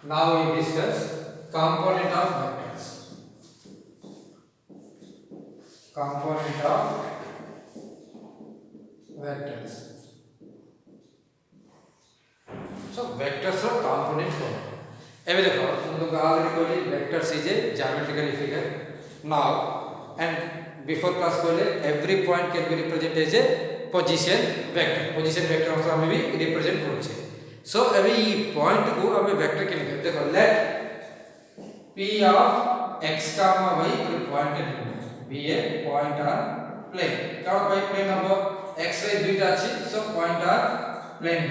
Now we discuss component of vectors. Component of vectors. So vectors are component कौन? ଏବେ ଦେଖ ମୁଁ ତ already କହିଲି vectors is a geometrical figure. Now and before class କହିଲେ every point can be represented as a position vector. Position vector also ଆମେ भी represent କରୁଛେ. So ଏବେ ई point को ଆମେ vector केने देखो let p of x comma y ଗୋଟେ point be a point on plane. କାରଣ by plane ହବ x y ଦୁଇଟା ଅଛି so point on plane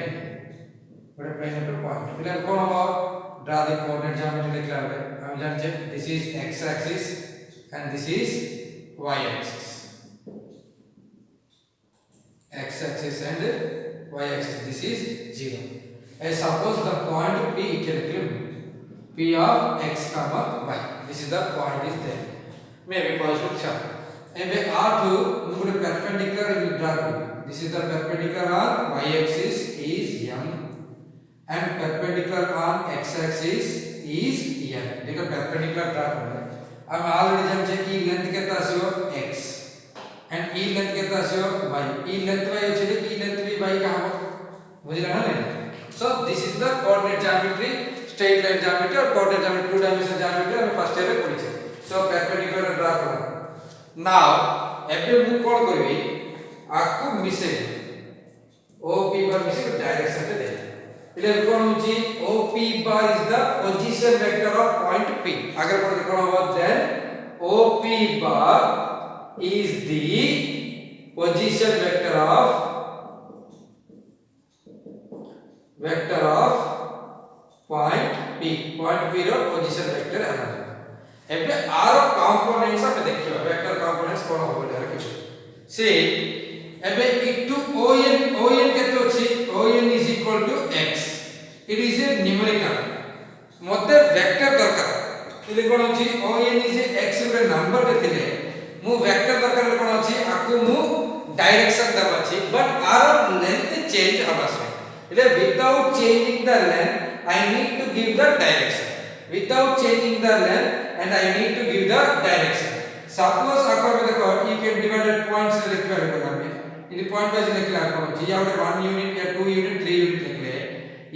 ଗୋଟେ plane ଉପରେ point. એટલે કોણ હବ draw the coordinate geometry लिखला है हम जानते हैं this is x axis and this is y axis. X axis and y axis this is 0. And suppose the point P P of x comma y. This is the point is there. Maybe positive charge. And we are to look at perpendicular in draw. This is the perpendicular on y axis is m and perpendicular on x axis is n. देखो perpendicular draw करना है. अब already जानते हैं कि length कितना आसियो x and e length कितना आसियो y. E length y अच्छे e length भी y का हम मुझे लगा नहीं. So this is the coordinate geometry, straight line geometry or coordinate geometry, two dimensional geometry हम first year में पढ़ी है. So perpendicular draw करना. Now एबे मु कौन करी आपको मिसे OP बार मिसे डायरेक्शन पे दे. इले कौन होची OP bar is the position vector of point P. अगर कौन कौन हुआ then OP bar is the position vector of point P. Point P row position vector है. एबे आरो components आप देखियो vector components कौन होबो यार कुछ. See एबे इटू ON केतो अछि ON is equal to x. It is a numerical. मते vector दरकार. इले कोन अछि ON is a x रे नंबर देथिले मु vector दरकार कोन अछि आकु मु डायरेक्शन दबा अछि बट आरो लेंथ चेंज हबा छै. इले without changing the length I need to give the direction. Without changing the length and I need to give the direction. Suppose आपको में देखो you can divide points से लिख कर बनावे. इधर point wise लिखला आपको जी या 1 unit या 2 unit 3 unit लिखले.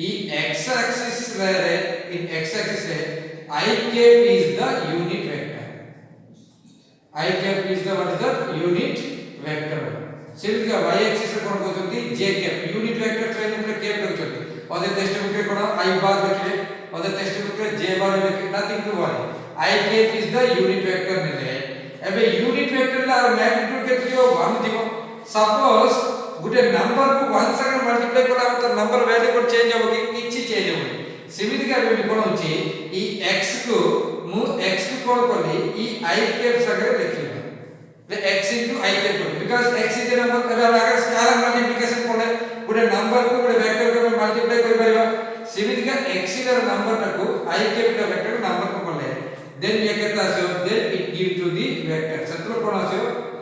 ये x axis रे in x axis रे I cap is the unit vector. I cap is the what is the unit vector. सिर्फ का y axis रे कोन कहउछंती j cap unit vector ट्रेन ऊपर cap कहउछंती. अदर टेक्स्ट बुक रे कोन I bar लिखले. अदर टेक्स्ट बुक रे j bar लिखले. Nothing to worry. I cap is the unit vector नेले. एबे unit vector ला magnitude केते हो 1 दिबो. सपोज गुटे नंबर को 1 संगे मल्टीप्लाई कला तो नंबर वैल्यू को चेंज हो कि किछि चेंज हो. सिमिति का भी कोन होची ई x को मु x को कोन करली ई I cap संगे लिखली. The x into I cap because x is a number एबे अगर स्केलर मल्टीप्लिकेशन कोले गुटे नंबर को गुटे वेक्टर को मल्टीप्लाई कर परिबा. सिमिति का x इधर नंबर को I cap the vector number को कोले then ये कहता है then it give to the vector सत्र कोन आछो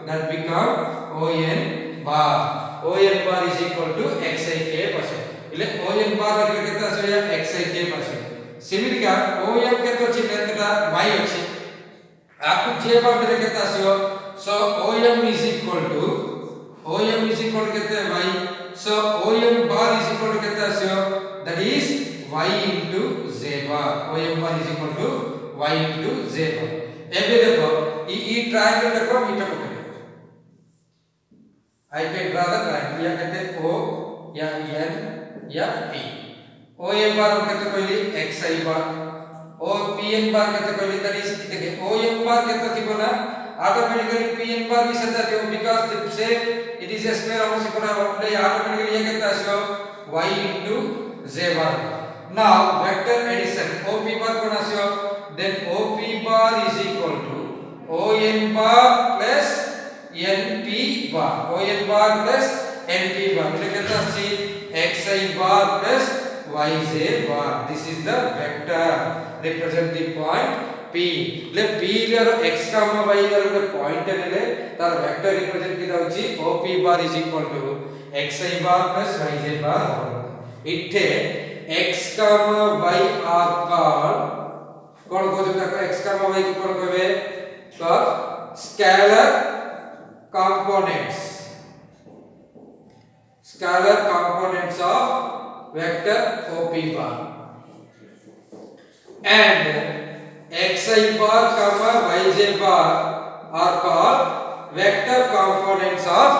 that become on bar. On bar is equal to xik percent. इले on bar लिखले कहता है या xik percent. सिमिति का on केतो अछि लेंथटा y अछि आपको j bar देले कहता है so om is equal to कहते हैं y. So om bar is equal to कहता है that is y into z bar. Om bar is equal to y into z bar. एबे देखो ई ट्रायंगल देखो मीटर को I can draw the triangle या कहते हैं O या N या P. O M bar हम कहते पहले XI bar. O P N bar कहते पहले that is देखिए O M bar कहते थी बोला automatically P N bar भी सदा थे because the same it is a square of square of automatically ये कहता है y into z bar. Now vector addition OP bar कौन आसियो then OP bar is equal to ON bar plus NP bar. ON bar plus NP bar. इसे कहता है XI bar plus YJ bar. This is the vector represent the point P. ले P लेर x comma y लेर ଗୋଟେ point ନେଲେ ତାର vector represent की दाउची OP bar is equal to XI bar plus YJ bar. इथे x, y are called कौन को जो x, y को कौन कहबे called scalar components, scalar components of vector OP bar, and xi bar yj bar are called vector components of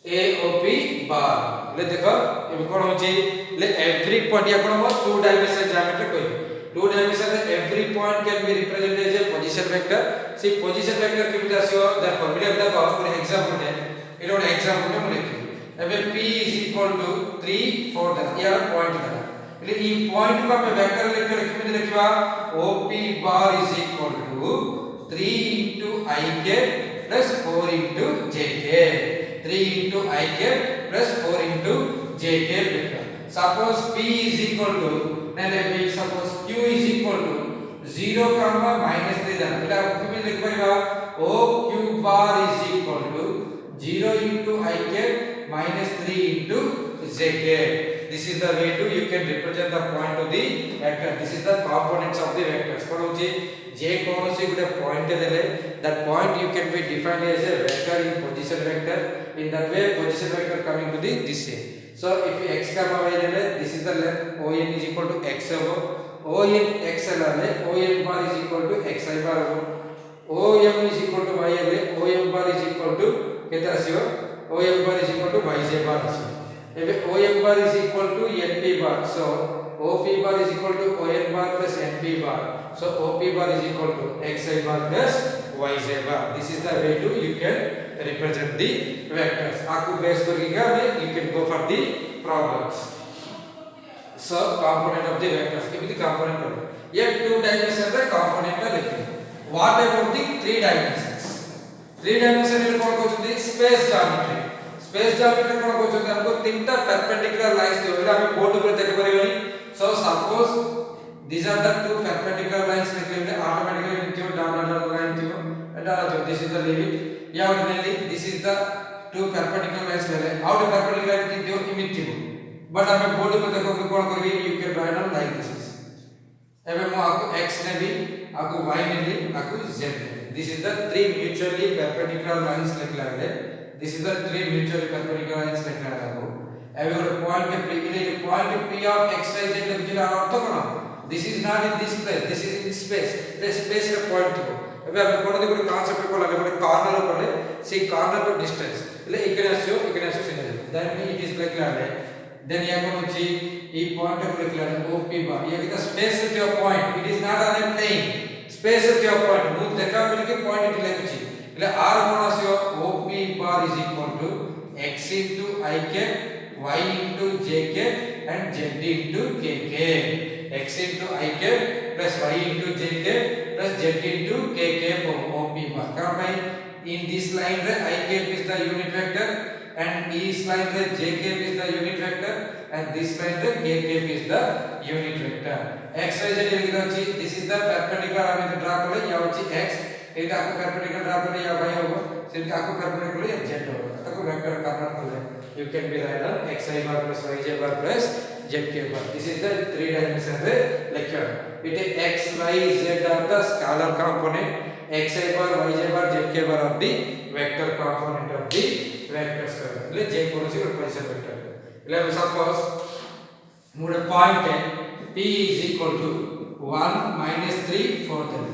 AOP bar. ले देखो ये कौन होची ले every point या कौन हो two dimensional geometry कोई two dimensional every point can be represented as a position vector. See position vector केमिति आसीओ देखो वीडियो देखो पूरे एग्जांपल ने एटा ଗୋଟେ एग्जांपल ने लिखि एबे p is equal to 3 4 दा या पॉइंट दा એટલે ಈ पॉइंट को हमें वेक्टर लिखले केमिति लिखिबा OP bar is equal to 3 into ik plus 4 into jk, 3 into ik plus 4 into jk लिखा. Suppose p is equal to then suppose q is equal to 0, -3 दा એટલે કેમિતિ लिख परिबा OQ bar is equal to 0 into ik minus 3 into jk. This is the way to you can represent the point of the vector. This is the components of the vectors. कौन होची j कौन सी गुटे point देले that point you can be defined as a vector in position vector. In that way position vector coming to the this way. So if x y देले this is the length ON is equal to x होगा ON x ले ON bar is equal to xi bar होगा OM is equal to y ले OM bar is equal to केता आसीओ OM bar is equal to yj bar आसीओ एबे OM bar is equal to NP bar. So OP bar is equal to ON bar plus NP bar. So OP bar is equal to xi bar plus yj bar. This is the way to you can represent the vectors. आपको base करेगा में you can go for the problems. So component of the vectors केमिति component करो ये two dimension रे component का लिखिए. What about the three dimensions? Three dimension रे कौन कहउछथि space geometry. स्पेस ज्योमेट्री कोन कहउछथि हमको तीनटा परपेंडिकुलर लाइंस दियो एटा हम बोर्ड ऊपर देख परियोनी. So suppose these are the two perpendicular lines लिखले ऑटोमेटिकली नित्यो डॉट लाइन दियो एटा जो this is the limit या ordinarily this is the two perpendicular lines लेले आउट perpendicular line दियो इमित दियो बट हम बोर्ड ऊपर देखो कि कोन करबी you can write down like this. एबे मो आपको x ने भी आपको y ने भी आपको z ने. This is the three mutually perpendicular lines लिखला है. This is the three mutually perpendicular lines लिखला है आपको. एबे ଗୋଟେ point पे इले point p of x y z लिखला अर्थ कोन this is not in this place, this is in space. The space रे point थो एबे हम कोन देखो कांसेप्ट को लागे ଗୋଟେ कॉर्नर कोले से कॉर्नर टू डिस्टेंस इले इकडे आसो सिने then it is लिखला है. then या कोन अछि ई पॉइंट को लिखला है OP bar ये किता space रे point it is not on a plane space रे point मु देखा मिलके point इले लिखछि इले r cone आसियो OP bar is equal to x into ik y into jk and z into kk. x into ik plus y into jk plus z into kk for OP bar. Come by in this line रे ik is the unit vector and this line रे jk is the unit vector and this line रे kk is the unit vector. x y z लिखि अछि this is the perpendicular हम draw करले या अछि x एटा आपको perpendicular ड्रा करले या y होगा सिर्फ आपको perpendicular या z होगा ताको वेक्टर कन्वर्ट करले you can be write down xi bar plus yj bar plus zk bar. This is the three dimension रे lecture. It is x y z are the scalar component, xi bar yj bar zk bar of the vector component of the vector space. એટલે j કોનસી કોઈ position vector એટલે suppose મોડે point है p is equal to 1 minus 3 4 देले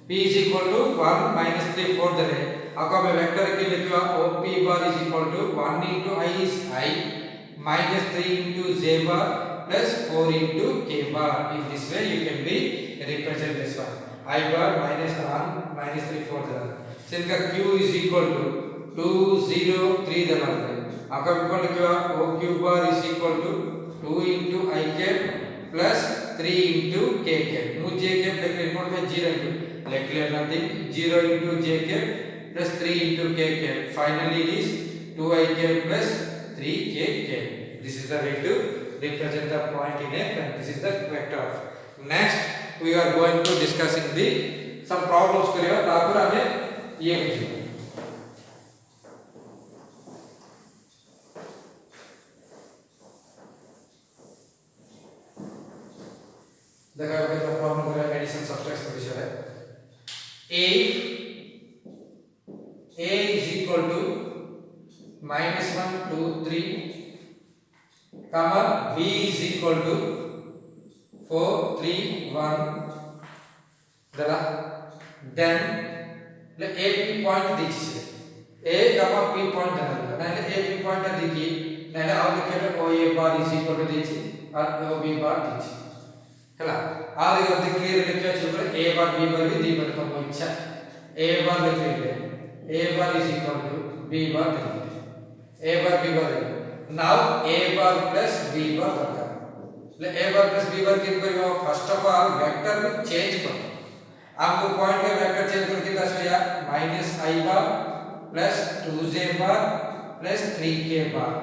p is equal to 1 minus 3 4 देले आपको हमें vector के लिखवा OP bar is equal to 1 into I is I minus 3 into j bar plus 4 into k bar. In this way you can be represent this one. I bar minus 1 minus 3 4 देला. So इनका q is equal to 2 0 3 देला. आपका ऊपर लिखवा OQ bar is equal to 2 into I cap plus 3 into k cap. मुझे cap लिखने को में 0 into लिख लेना थी 0 into j cap plus 3 into k cap. Finally it is 2i cap plus 3k cap. This is the way to represent the point in a plane. This is the vector. Next we are going to discussing the some problems करियो तापर हमें ये बुझियो देखा केतना problem करे addition subtraction विषय है if a is equal to minus 1 2 3 comma b is equal to 4 3 1 दला then ले a p point दीजिए a comma p point दला नाले a p point दीजिए नाले आप लिखेले o a bar is equal to दीजिए और o b bar दीजिए ହେଲା आ देखो द क्लियर लिखिया छै a bar b bar भी दी पर तुम इच्छा a bar लिखिले a bar is equal to b bar a bar b bar now a bar plus b bar दरकार ले a bar plus b bar किन करियो फर्स्ट ऑफ ऑल वेक्टर को change करो आपको पॉइंट का वेक्टर चेंज करके दस या -i bar plus 2j bar plus 3k bar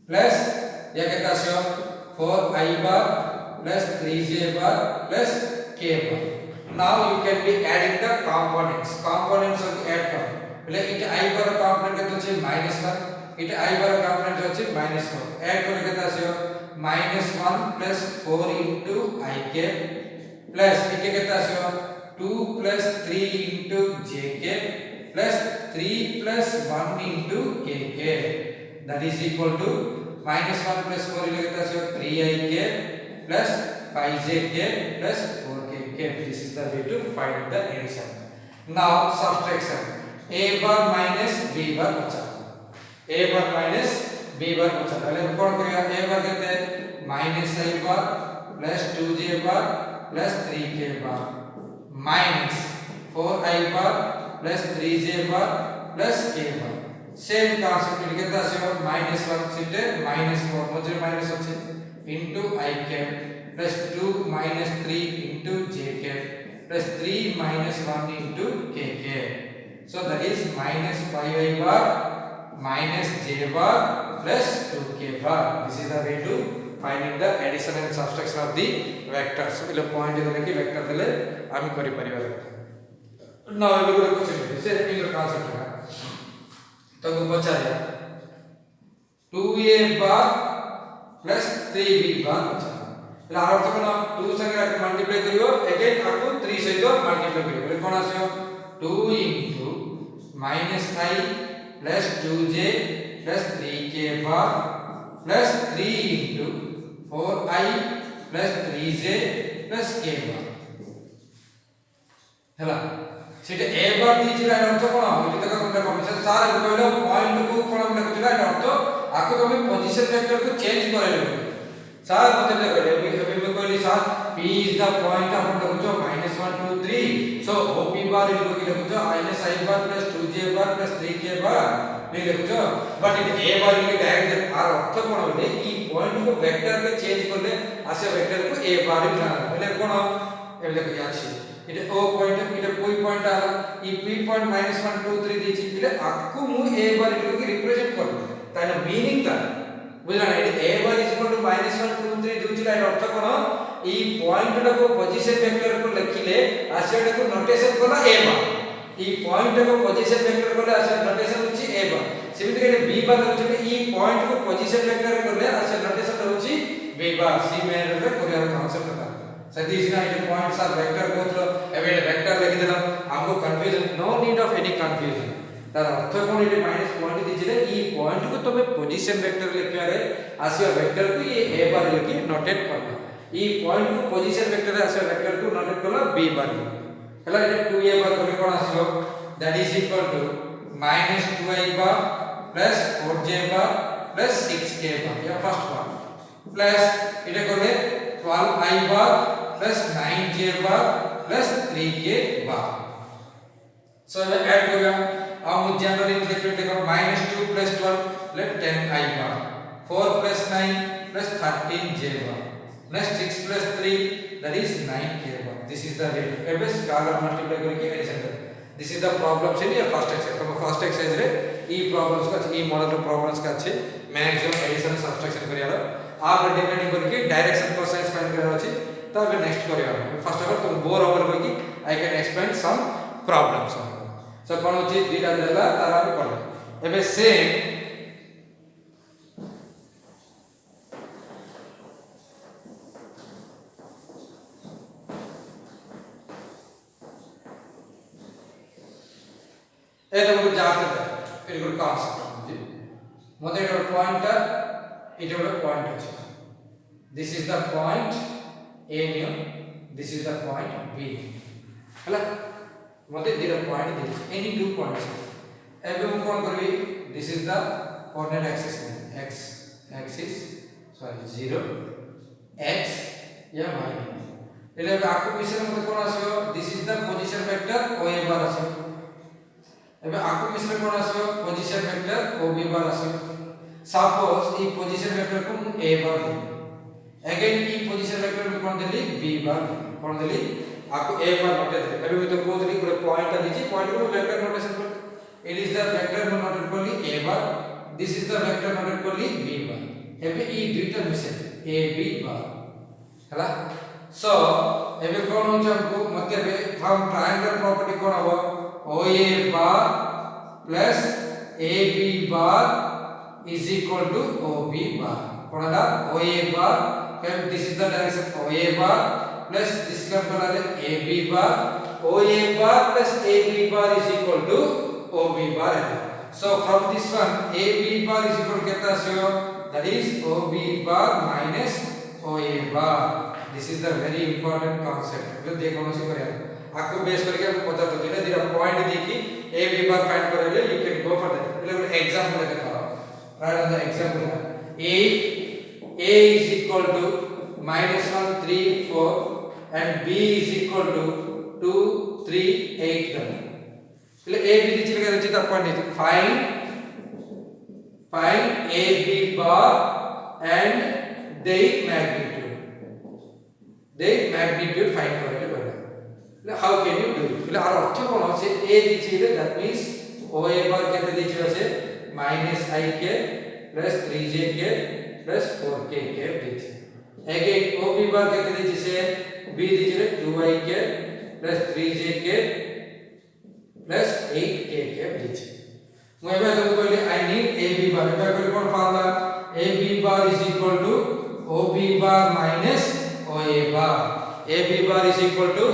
plus या कितना से 4i bar plus 3j bar plus k bar now you can be adding the components of add करो એટલે इट i bar component केतो છે -1 it i bar component છે -4 add करे केता છે -1 plus 4 into i k plus it केता છે 2 plus 3 into j k plus 3 plus 1 into k k that is equal to -1 plus 4 इले केता છે 3i k plus 5jk plus 4kk. This is the way to find the addition. Now subtraction. A bar minus b bar बचा. A bar minus b bar बचा. पहले कौन करेगा? A bar कहते हैं minus i bar plus 2j bar plus 3k bar minus 4i bar plus 3j bar plus k bar. Same concept लिखता है -1 सीटे -4 मुझे माइनस अच्छे into I cap plus 2 minus 3 into j cap plus 3 minus 1 into k cap. So that is minus 5i bar minus j bar plus 2k bar. This is the way to finding the addition and subtraction of the vectors. So ile point dele ki vector dele ami kari pariba. Now we will go to this in the concept है तो को बचा है 2a bar plus 3b bar बचा એટલે આ અર્થ કોનો 2 સંગે multiply કર્યો અગેન આખું 3 સહિત મલ્ટીપ્લાય કર્યો એટલે કોણ આવશે 2 into minus i plus 2j plus 3k bar plus 3 into 4i plus 3j plus k bar ହେଲା সেটা a বার দিছিলা এর অর্থ কোন এটা দেখো তোমরা কমিশন স্যার কইলো পয়েন্ট কো কোন আমরা কইলা এর অর্থ আকো তুমি পজিশন ভেক্টর को चेंज করে लो सर मतलब देखो अभी मैं कहली sir p is the point अपन लिखो -1 2 3 so op bar लिखो -i bar plus 2j bar plus 3k bar नहीं लिखो बट इट a bar लिखो डायरेक्ट आर अर्थ कोन होले ई पॉइंट को वेक्टर के चेंज करले आसे वेक्टर को a bar लिखना એટલે કોણ એ देखो याची इटे o पॉइंट इटे कोई पॉइंट आला ई p पॉइंट -1 2 3 दिछि इटे आकु मु a bar लिखो कि रिप्रेजेंट करलो ताना मीनिंग ता बुझला ना इटे a bar is equal to -1 2 3 दुचिला एट अर्थ कोन ई पॉइंट को पोजीशन वेक्टर को लिखिले आसेट को नोटेशन कोन a bar ई पॉइंट को पोजीशन वेक्टर को आसेट नोटेशन होची a bar सेमिति के b bar होची ई पॉइंट को पोजीशन वेक्टर को आसेट नोटेशन होची b bar सी में रे कोरियर कांसेप्ट था सतीश ना ये पॉइंट्स आर वेक्टर को तो एवे वेक्टर लिख देना हमको confusion no need of any confusion तार अर्थ कोन ये माइनस पॉइंट दीजिए ई पॉइंट को तुम्हें पोजीशन वेक्टर लिखिया रे आसिया वेक्टर को ये a बार लिखि नोटेट करना ई पॉइंट को पोजीशन वेक्टर आसिया वेक्टर को नोटेट करला b बार हला ये 2a बार कोन कोन आसियो that is equal to -2i bar plus 4j bar plus 6k bar या फर्स्ट बार प्लस इटे कोले 12i bar plus 9j bar plus 3k bar. So we add हो गया अब जनरली लिखते देखो -2 plus 12 let 10i bar 4 plus 9 plus 13j bar next 6 plus 3 that is 9k bar. This is the way एबे scalar multiply करके addition कर this is the problems in your first exercise तो first exercise रे ई problems का ई model problems का अच्छे maximum addition subtraction करियारो आप depending करके डायरेक्शन कोसाइंस फाइंड करना अछि तो नेक्स्ट करिया फर्स्ट ऑफ ऑल तुम बोर ओवर होगी I can explain some problems so कोन होची दुईटा देला तार हम करले एबे सेम ए तुमको जाते फिर गुड कांसेप्ट मते एक पॉइंट इट एक पॉइंट अछि this is the point A new this is the point B हला मते दिरा पॉइंट दे एनी टू पॉइंट्स एबे हम कोन करबी this is the coordinate axis x axis sorry 0 x या माइनस એટલે આખું મિશ્રણ મતે કોણ આસ્યો this is the position vector O A bar आस्यो एबे आखु मिश्रण कोन आस्यो position vector O B bar आस्यो suppose ई पोजीशन वेक्टर को ए बार दे अगेन ई पोजीशन वेक्टर में कोन देली बी बार कोन देली आखु ए बार नोट दे एबे मी तो कोतली गुडे पॉइंट दीची पॉइंट को वेक्टर नोटेशन कर it is the vector noted करली A bar this is the vector noted करली बी बार एबे ई दुईटा मिश्रण ए बी बार हला सो एबे कोन हो हमको मते एबे फ्रॉम ट्रायंगल प्रॉपर्टी कोन हो OA bar plus AB bar is equal to OB bar. कोणला OA bar then this is the direction OA bar plus this comes कोणाले AB bar OA bar plus AB bar is equal to OB bar. So from this one AB bar is equal to कितना आस्यो that is OB bar minus OA bar. This is the very important concept. मतलब देखो ना सी करें आपको base करके आपको पता तो दिला दिला पॉइंट देखी ए बी बार फाइंड करेले you can go for that मतलब एग्जांपल लेके करो right on the example a is equal to -1 3 4 and b is equal to 2 3 8 એટલે ए बी दिची लगे रचित पॉइंट है find a b bar and the magnitude find करेले how can you do it એટલે આનો અર્થ કોણ છે a દીધી એટલે that means oa bar કેતે દીધી હશે -ik + 3jk + 4kk દીધી again ob bar કેતે દીધી છે b દીધી એટલે 2ik + 3jk + 8kk દીધી હું એમાં તમને કહી I need ab bar એટલે કોઈ કોણ formula ab bar is equal to ob bar minus oa bar ab bar is equal to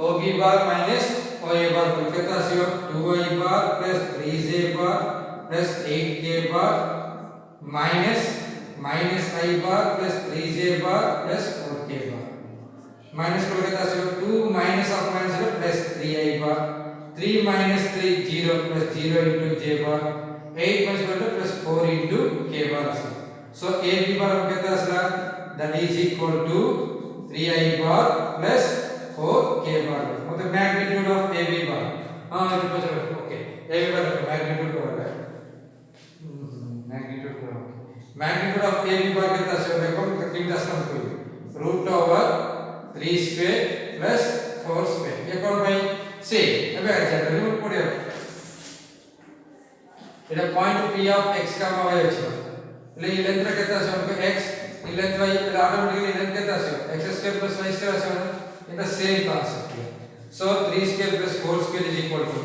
OB bar minus OA bar कितना आस्यो 2i bar plus 3j bar plus 8k bar minus i bar plus 3j bar plus 4k bar minus को कितना आस्यो 2 minus of minus plus 3i bar 3 minus 3 0 plus 0 into j bar 8 minus plus 4 into k bar so AB bar कितना आसला that is equal to 3i bar plus 4k bar मतलब magnitude of AB bar हां ये पूछ रहे okay AB bar magnitude को है magnitude of AB bar कितना से देखो कितनी दशम कोई √3 स्क्वायर प्लस 4 स्क्वायर ये कौन भाई से अब एग्जांपल में पढ़ियो एटा पॉइंट P ऑफ x का y अछि એટલે ಈ લેન્થ कितना से हमको x ಈ લેન્થ y ऑटोमेटिकली लेंथ कितना से x² + y² से in the same concept here. So 3 square plus 4 square is equal to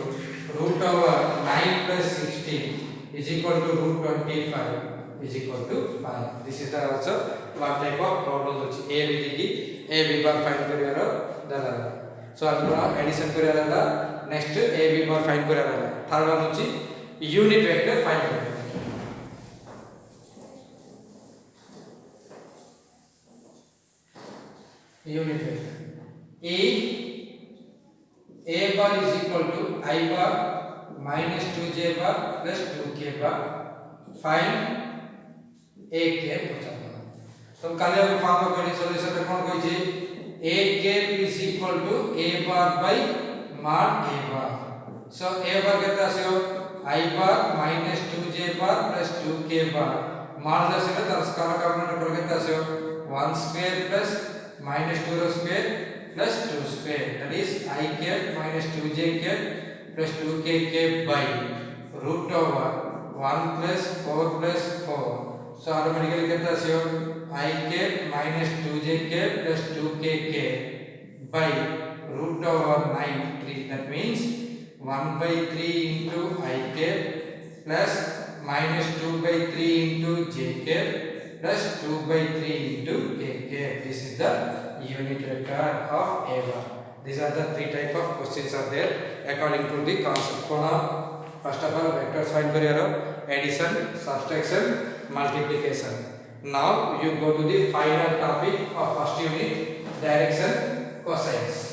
√9 plus 16 is equal to √25 is equal to 5. This is the also one type of problem which A vidiki A b bar find kariyara dala. So alpha addition kariyara next A b bar find kariyara third one which unit vector find kariyara. Unit vector if a bar is equal to I bar minus 2j bar plus 2k bar find a cap पचाना तो काले हम form में कोई solution पे कौन कोई चीज a cap is equal to a bar by mod a bar so a bar कितना से हो I bar minus 2j bar plus 2k bar mod से ना तो स्केलर का अपना नंबर कितना से हो 1 square plus minus 2 square plus 2 square that is I cap minus 2j cap plus 2k cap by √1 plus 4 plus 4 so automatically कितना से हो I cap minus 2j cap plus 2k cap by √9 3 that means 1 by 3 into I cap plus minus 2 by 3 into j cap plus 2 by 3 into k cap. This is the unit vector of A bar. These are the three type of questions are there according to the concept. First of all, vectors find kariaro addition, subtraction, multiplication. Now you go to the final topic of first unit, direction, cosines.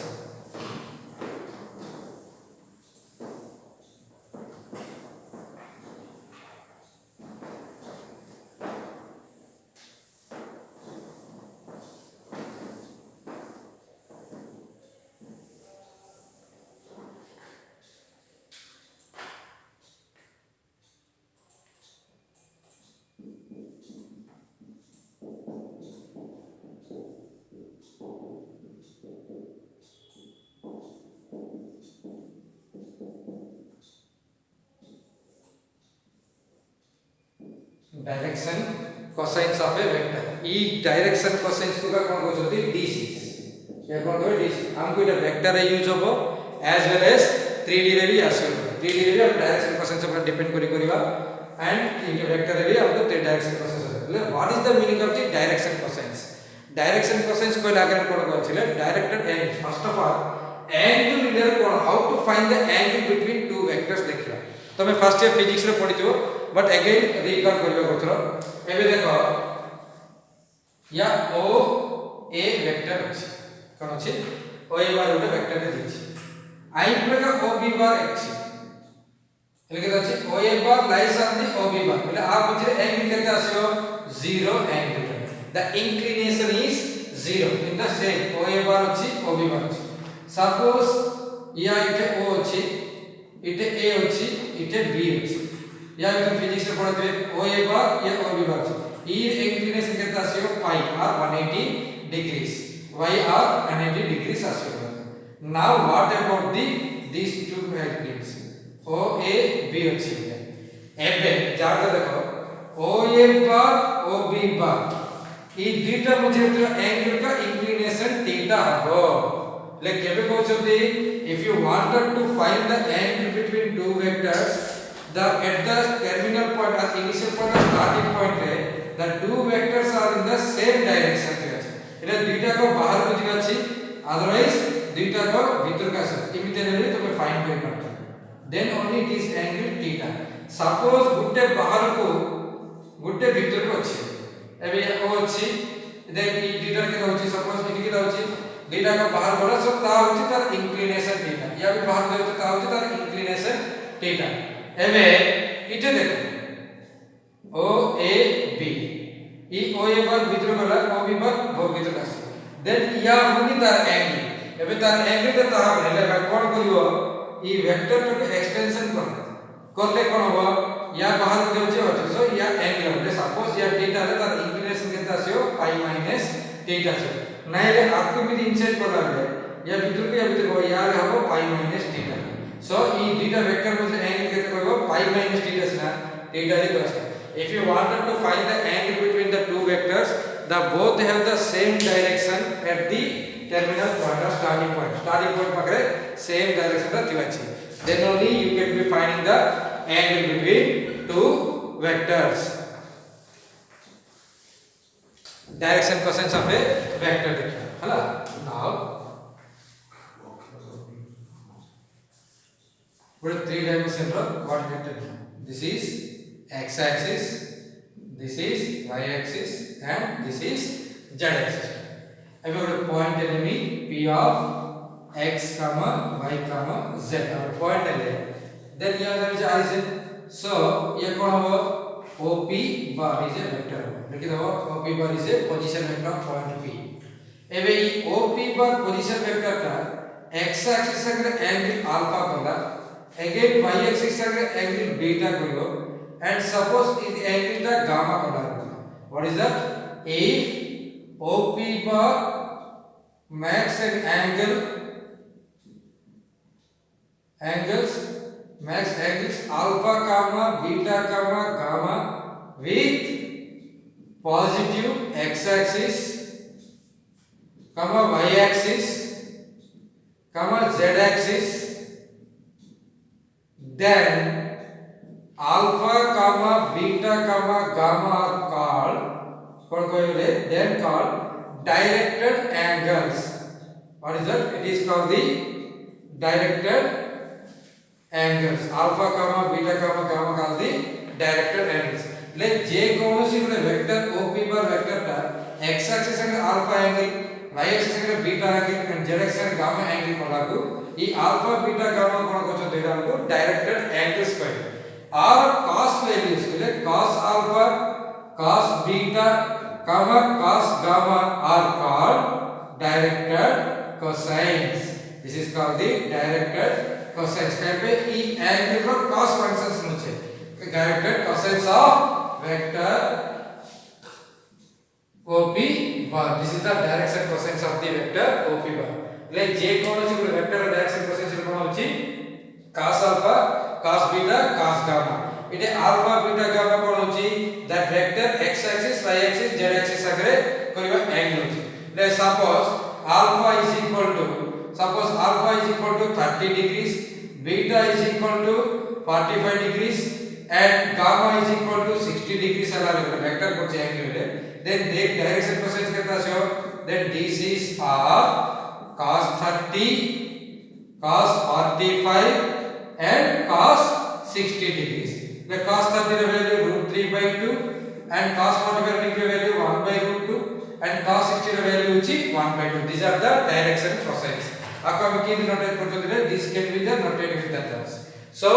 Direction cosines of a vector. E direction cosines को कौन कहते हैं dc. ये कौन कहते हैं dc. हमको इधर vector रे यूज होबो as well as 3D रे भी आसे. 3D रे भी हम डायरेक्शन cosines पर डिपेंड करिबा and इन vector रे भी हमको 3 डायरेक्शन cosines होबो. What is the meaning of the direction cosines? Direction cosines को लागन कोन कहथिले directed angle. First of all, angle इधर कोन how to find the angle between two vectors देखिबा. तमे फर्स्ट ईयर फिजिक्स रे पढिथियो बट अगेन रिकॉल करबे करथरो. एबे देखो या ओ ए वेक्टर अछि कोन अछि ओ ए बार उटे वेक्टर रे दिछि आई प्रका ओ बी बार अछि एलके अछि O A bar lies on the O B bar बोले आप बुझे एंगल केते आसियो 0 angle. The inclination is 0 in the same O A bar अछि ओ बी बार अछि. सपोज या इटे ओ अछि इटे ए अछि इटे बी अछि या तुम फिजिक्स में पढ़ते ओ ए बार या ओ बी बार ई इंक्लिनेशन कितना आसियो pi or 180 degrees y or 180 degrees आसियो. Now what about this two angles O A B अछि एबे जाके देखो ओ ए बार ओ बी बार ई दुटा मुझे एंगल का इंक्लिनेशन थीटा हो ले केबे कहउछथि if you wanted to find the angle between two vectors at the terminal point or initial point or starting point रे the two vectors are in the same direction रे अछि. एटा दुईटा को बाहर को जिगा अछि अदरवाइज दुईटा को भीतर का अछि एमिते रे तमे फाइंड कर पारत. then only this angle theta. suppose गुटे बाहर को गुटे भीतर को अछि एबे ओ अछि then ई दुईटा के होछि suppose इति के होछि दुईटा को बाहर बोला सो ता होछि तार इंक्लिनेशन थीटा या भी बाहर होछि ता होछि तार इंक्लिनेशन थीटा. एबे इटे देखो ओ A B E O A बार भीतर गला ओ बी बार भो भीतर आसी देन या होनी तार एंगल एबे तार एंगल के ता हेले बा कोन करिवो ई वेक्टर के एक्सटेंशन करले कोन हो या बाहर देउचे हो सो या एंगल होले सपोज या थीटा ले तार इंक्लिनेशन के आसियो पाई माइनस थीटा से नाही रे आपको भी इनसाइड कर लागे या भीतर को या ले हो pi minus theta. so E theta vector में एंगल के कहबो पाई माइनस थीटा से ना थीटा रे बस. if you wanted to find the angle between the two vectors the both have the same direction at the terminal point or starting point pakre same direction ra thibachi then only you can be finding the angle between two vectors. direction cosines of a vector dekha hala. now what three dimension what vector this is x axis this is y axis and this is z axis. अब एक point enemy p of x comma y comma z और point ले then यहाँ there is origin so ये कौन हो OP bar is a vector लिखि दो OP bar is a position vector of point P. एबे ई OP bar position vector का x axis से एंगल अल्फा कला again y axis से एंगल बीटा करियो and suppose is angle the gamma कला. what is that if OP bar makes an angles alpha comma beta comma gamma with positive x axis comma y axis comma z axis then alpha comma beta comma gamma are called कौन कहले then called directed angles. What is that? It is called the directed angles. Alpha comma beta comma gamma called the directed angles. ले जे कौनसी गोटे vector OP पर vector टा x axis से alpha angle, y axis से beta angle and z axis से gamma angle कोलागु ई alpha beta gamma कोन को देरा हमको directed angles कहते और cos values के लिए cos alpha cos beta comma cos gamma are called directed cosines. This is called the directed cosines. कहीं पे ई angle को cos functions नुचे directed cosines of vector OP bar. This is the direction cosines of the vector OP bar. ले जे कौन सी कोई vector direction cosine कौन होची cos alpha cos beta cos gamma इटे alpha beta gamma कौन होची that vector x axis y axis z axis आगे करिवा angle होची ले suppose alpha is equal to 30 degrees, beta is equal to 45 degrees and gamma is equal to 60 degrees अलग vector को change करें then देख direction cosine कितना से हो then this is cos 30 cos 45 and cos 60 degrees. The cos 30 the value √3/2 and cos 45 degree value 1/√2 and cos 60 the value is 1/2. These are the direction cosines. आपको हम की notate करते दिले this can be the noted with the terms. So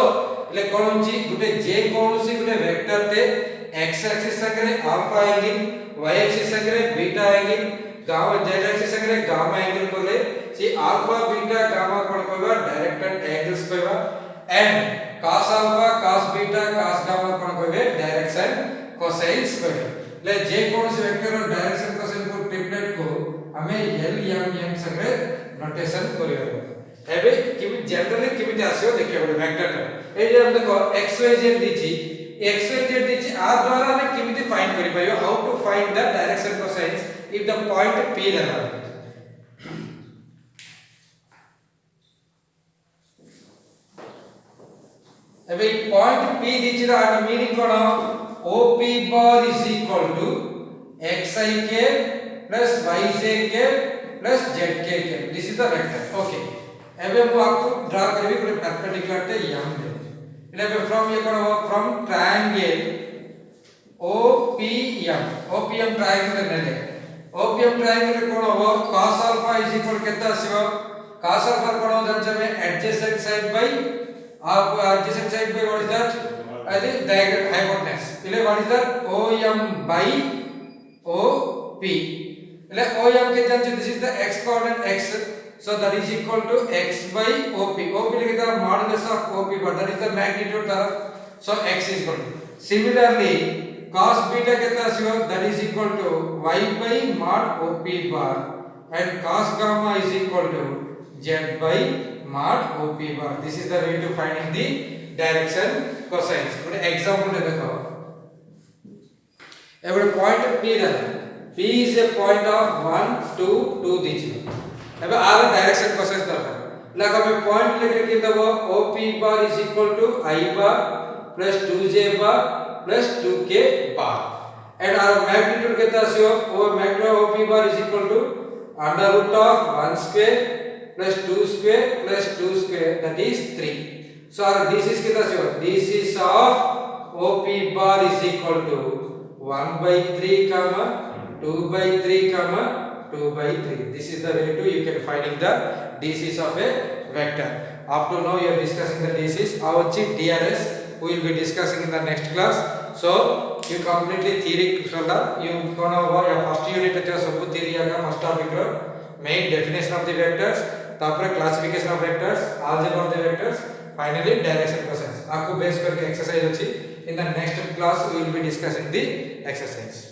ले कौन सी गुटे जे कौन सी गुटे vector ते x axis संगे alpha angle, y axis संगे beta angle, gamma z axis संगे gamma angle को ले सी alpha beta gamma कौन कहबा directed angles कहबा and cos alpha cos beta cos gamma कौन कहबे direction cosines कहबे ले जे कौन सी वेक्टर और डायरेक्शन कोसाइन को ट्रिपलेट को हमें l m संगे नोटेशन करियो एबे कि जनरली किमिति आसियो देखियो वेक्टर ए जे हम देखो xyz दिछि xyz दिछि आ द्वारा हम किमिति फाइंड करि पाइयो how to find the direction cosines if the point p रहला एबे पॉइंट p दिछि द मीनिंग कोन OP bar is equal to xik plus yjk plus zk. This is the vector. Okay. एबे वो आपको ड्रा करबी कोई परपेंडिकुलर ते यम दे એટલે फ्रॉम ये करो फ्रॉम ट्रायंगल OPM ट्रायंगल ने OPM ट्रायंगल कोन हो cos alpha is equal केता आसीबो cos alpha कोन हो जान छमे adjacent side by आप adjacent side by what is that अरे diagonal hypotenuse એટલે what is that OM by OP એટલે OM के जान this is the x coordinate x. So that is equal to x by OP. OP लिखे तो modulus of OP, but that is the magnitude तरफ. So x is equal to. Similarly, cos beta कितना आसियो? That is equal to y by mod OP bar, and cos gamma is equal to z by mod OP bar. This is the way to finding the direction cosines. ଗୋଟେ example ଟେ ଦେଖो. ଏବେ point P देला. P is a point of 1 2 2 दिजियो. अब are direction cosine दरकार लगा में point लेके के दबो OP bar is equal to I bar plus 2j bar plus 2k bar and our magnitude कितना आसियो ओ magnitude OP bar is equal to under root of 1 square plus 2 square plus 2 square that is 3. So our this is कितना आसियो this is of OP bar is equal to 1/3 comma 2/3 comma 2/3. This is the way to you can finding the DCs of a vector. Up to now you are discussing the DCs. Our chief DRS we will be discussing in the next class. So you completely theory sola you gonna your first unit ate सब theory आगा first topic रो main definition of the vectors तापर classification of vectors algebra of the vectors finally direction cosines. आपको base करके exercise अच्छी in the next class we will be discussing the exercise.